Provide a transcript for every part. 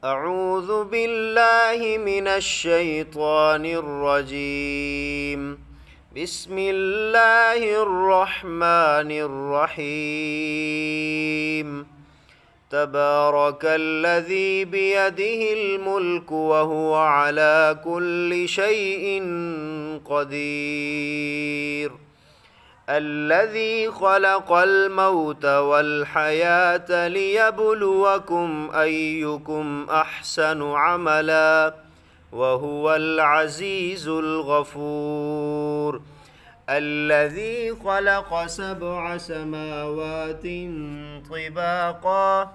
أعوذ بالله من الشيطان الرجيم. بسم الله الرحمن الرحيم. تبارك الذي بيده الملك وهو على كل شيء قدير. الذي خلق الموت والحياة ليبلوكم أيكم أحسن عملا وهو العزيز الغفور. الذي خلق 7 سماوات طباقا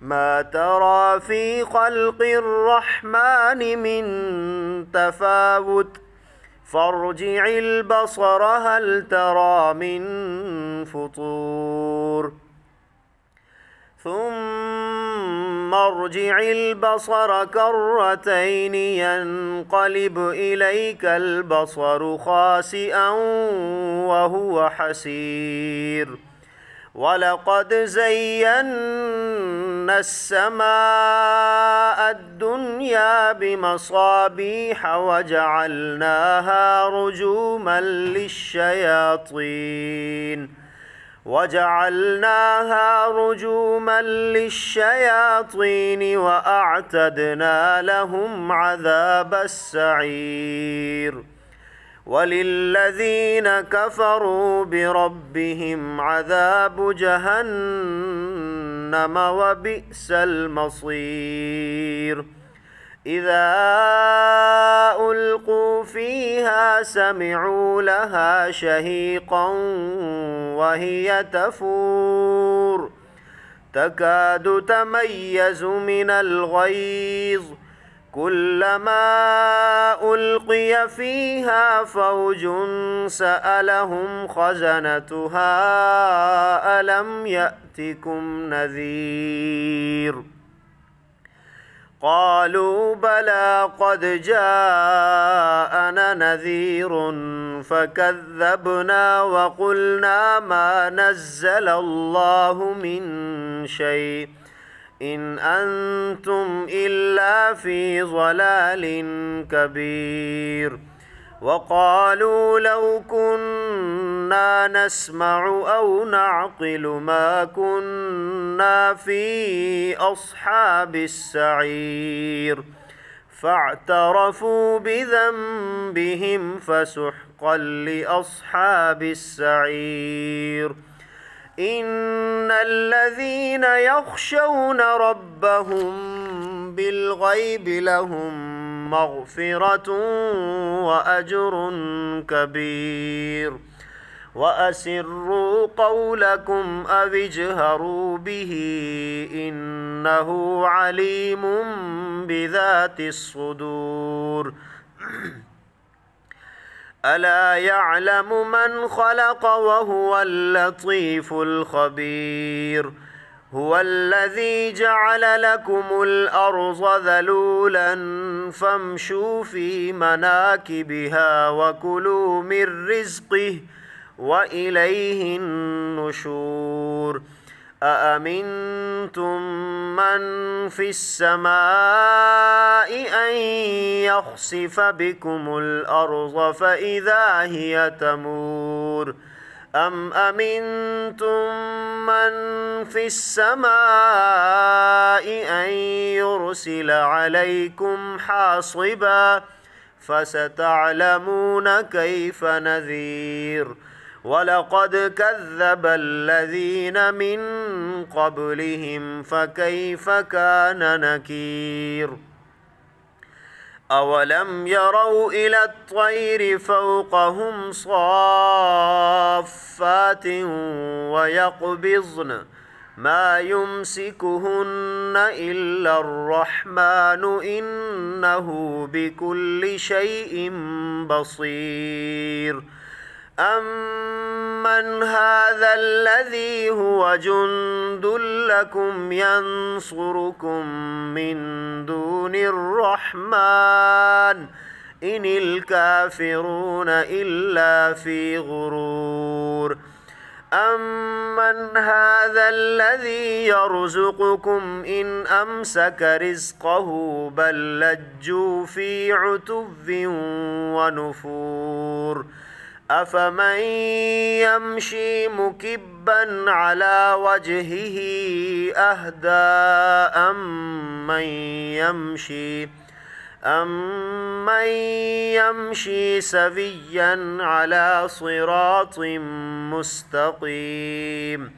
ما ترى في خلق الرحمن من تفاوت فارجع البصر هل ترى من فطور ثم ارجع البصر كرتين ينقلب إليك البصر خاسئا وهو حسير. ولقد زينا السماء الدنيا بمصابيح وجعلناها رجوما للشياطين وأعتدنا لهم عذاب السعير. وللذين كفروا بربهم عذاب جهنم وبئس المصير. إذا ألقوا فيها سمعوا لها شهيقا وهي تفور تكاد تميز من الغيظ كلما ألقي فيها فوج سألهم خزنتها ألم يأتكم نذير قالوا بلى قد جاءنا نذير فكذبنا وقلنا ما نزل الله من شيء إن أنتم إلا في ضلال كبير. وقالوا لو كنا نسمع أو نعقل ما كنا في أصحاب السعير فاعترفوا بذنبهم فسحقا لأصحاب السعير. إن الذين يخشون ربهم بالغيب لهم مغفرة وأجر كبير. وأسروا قولكم أو اجهروا به إنه عليم بذات الصدور. ألا يعلم من خلق وهو اللطيف الخبير. هو الذي جعل لكم الأرض ذلولا فامشوا في مناكبها وكلوا من رزقه وإليه النشور. أأمنتم من في السماء أن يخسف بكم الأرض فإذا هي تمور أم أمنتم من في السماء أن يرسل عليكم حاصبا فستعلمون كيف نذير. ولقد كذب الذين من قبلهم فكيف كان نكير. أولم يروا إلى الطير فوقهم صافات ويقبضن ما يمسكهن إلا الرحمن إنه بكل شيء بصير. أمن هذا الذي هو جند لكم ينصركم من دون الرحمن إن الكافرون إلا في غرور. أمن هذا الذي يرزقكم إن أمسك رزقه بل لجوا في عتو ونفور أفمن يمشي مكبا على وجهه أهدى أمن يمشي سويا على صراط مستقيم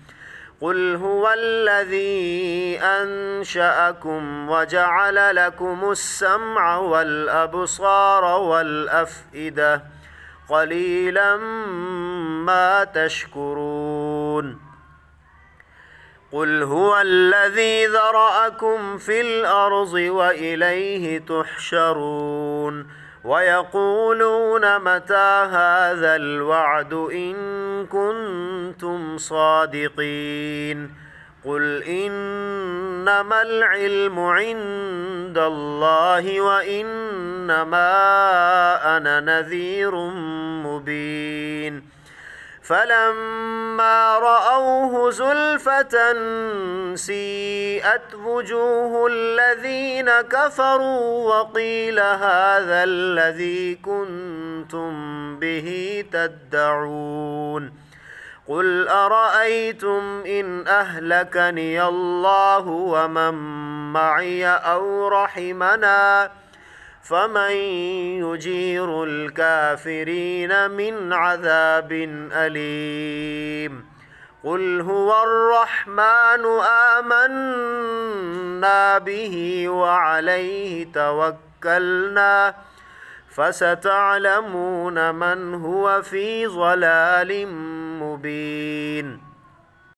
قل هو الذي أنشأكم وجعل لكم السمع والأبصار والأفئدة قليلا ما تشكرون قل هو الذي ذرأكم في الأرض وإليه تحشرون ويقولون متى هذا الوعد إن كنتم صادقين قل إنما العلم عند الله وإنما أنا نذير مبين فلما رأوه زلفة سيئت وجوه الذين كفروا وقيل هذا الذي كنتم به تدعون قل أرأيتم إن أهلكني الله ومن معي أو رحمنا فمن يجير الكافرين من عذاب أليم قل هو الرحمن آمنا به وعليه توكلنا فستعلمون من هو في ضلال مبين